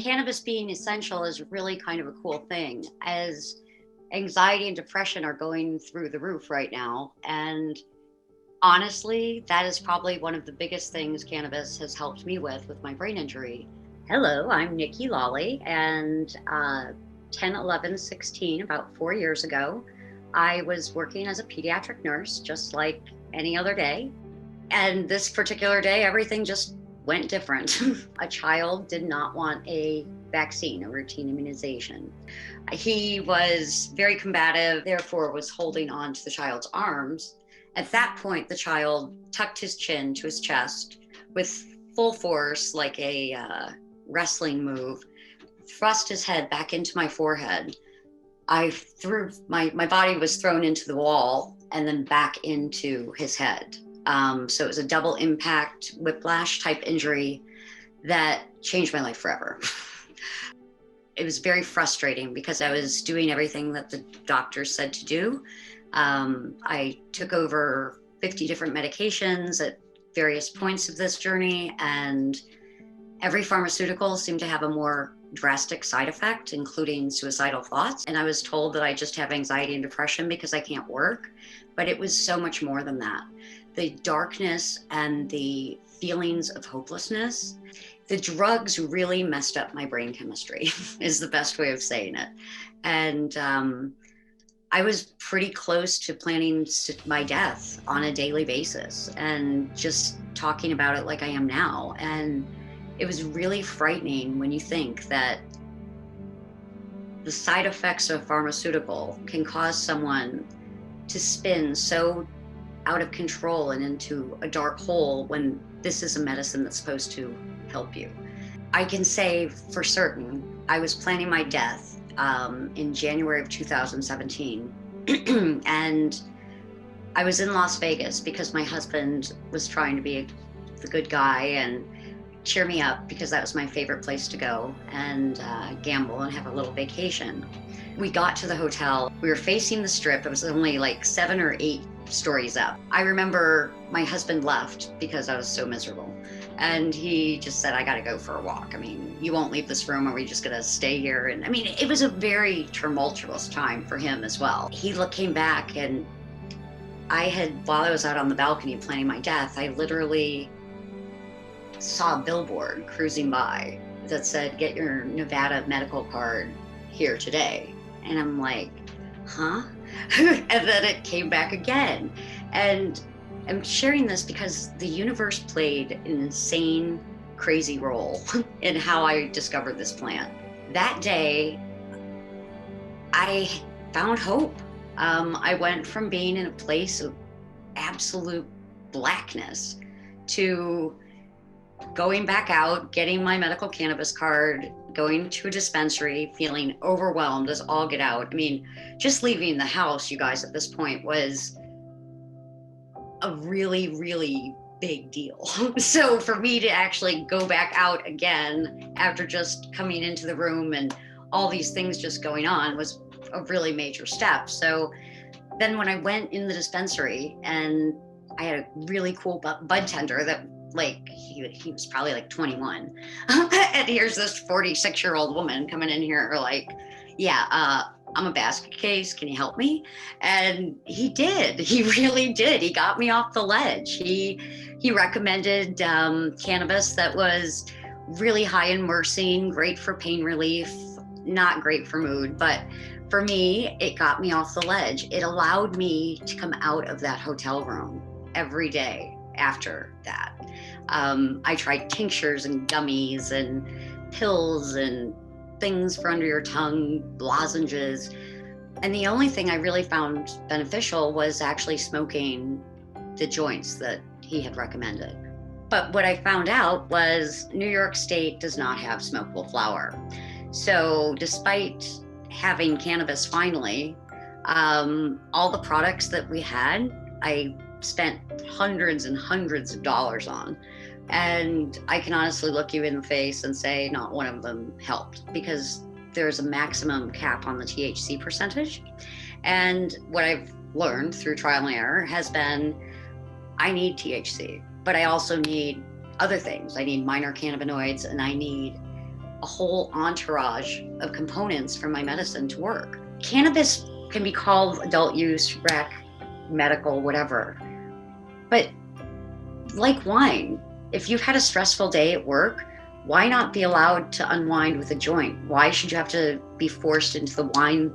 cannabis being essential is really kind of a cool thing, as anxiety and depression are going through the roof right now. And honestly, that is probably one of the biggest things cannabis has helped me with my brain injury. Hello, I'm Nikki Lawley, and 10, 11, 16, about 4 years ago, I was working as a pediatric nurse, just like any other day. And this particular day, everything just went different. A child did not want a vaccine, a routine immunization. He was very combative, therefore was holding on to the child's arms. At that point, the child tucked his chin to his chest with full force, like a wrestling move, thrust his head back into my forehead. My body was thrown into the wall and then back into his head. So it was a double impact whiplash type injury that changed my life forever. It was very frustrating because I was doing everything that the doctors said to do. I took over 50 different medications at various points of this journey, and every pharmaceutical seemed to have a more drastic side effect, including suicidal thoughts. And I was told that I just have anxiety and depression because I can't work, but it was so much more than that. The darkness and the feelings of hopelessness, the drugs really messed up my brain chemistry is the best way of saying it. And I was pretty close to planning my death on a daily basis and just talking about it like I am now. And it was really frightening when you think that the side effects of a pharmaceutical can cause someone to spin so out of control and into a dark hole when this is a medicine that's supposed to help you. I can say for certain, I was planning my death in January of 2017. And I was in Las Vegas because my husband was trying to be the good guy and cheer me up, because that was my favorite place to go and gamble and have a little vacation. We got to the hotel. We were facing the strip. It was only like 7 or 8 stories up. I remember my husband left because I was so miserable. And he just said, I got to go for a walk. I mean, you won't leave this room. Are we just going to stay here? And I mean, it was a very tumultuous time for him as well. He came back, and while I was out on the balcony planning my death, I literally saw a billboard cruising by that said, get your Nevada medical card here today. And I'm like, huh? And then it came back again. And I'm sharing this because the universe played an insane, crazy role in how I discovered this plant. That day, I found hope. I went from being in a place of absolute blackness to going back out, getting my medical cannabis card, going to a dispensary, feeling overwhelmed as all get out. I mean, just leaving the house, you guys, at this point was a really, really big deal. So for me to actually go back out again after just coming into the room and all these things just going on was a really major step. So then when I went in the dispensary, and I had a really cool bud tender that, like, he was probably like 21. And here's this 46-year-old woman coming in here like, yeah, I'm a basket case. Can you help me? And he did. He really did. He got me off the ledge. He recommended cannabis that was really high in myrcene, great for pain relief, not great for mood. But for me, it got me off the ledge. It allowed me to come out of that hotel room every day after that. I tried tinctures and gummies and pills and things for under your tongue, lozenges. And the only thing I really found beneficial was actually smoking the joints that he had recommended. But what I found out was New York State does not have smokable flower. So despite having cannabis finally, all the products that we had, I spent hundreds and hundreds of dollars on. And I can honestly look you in the face and say not one of them helped, because there's a maximum cap on the THC percentage. And what I've learned through trial and error has been, I need THC, but I also need other things. I need minor cannabinoids, and I need a whole entourage of components for my medicine to work. Cannabis can be called adult use, rec, medical, whatever. But like wine, if you've had a stressful day at work, why not be allowed to unwind with a joint? Why should you have to be forced into the wine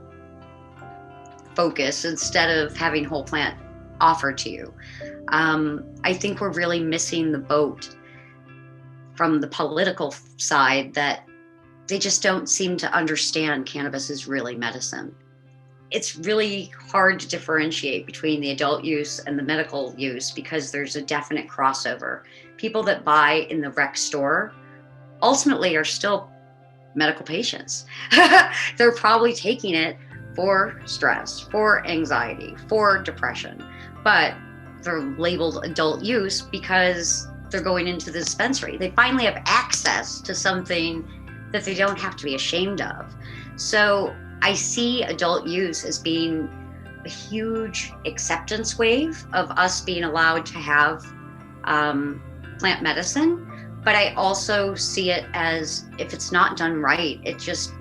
focus instead of having whole plant offered to you? I think we're really missing the boat from the political side, that they just don't seem to understand cannabis is really medicine. It's really hard to differentiate between the adult use and the medical use because there's a definite crossover. People that buy in the rec store ultimately are still medical patients. They're probably taking it for stress, for anxiety, for depression, but they're labeled adult use because they're going into the dispensary. They finally have access to something that they don't have to be ashamed of. So I see adult use as being a huge acceptance wave of us being allowed to have plant medicine. But I also see it as, if it's not done right, it just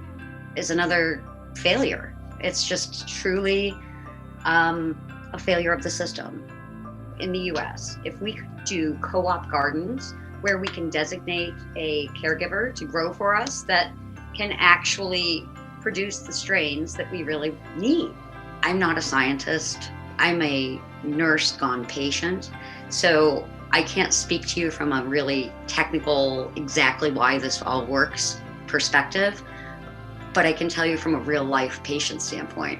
is another failure. It's just truly a failure of the system. In the US, if we could do co-op gardens where we can designate a caregiver to grow for us that can actually produce the strains that we really need. I'm not a scientist. I'm a nurse gone patient. So I can't speak to you from a really technical, exactly why this all works perspective, but I can tell you from a real life patient standpoint.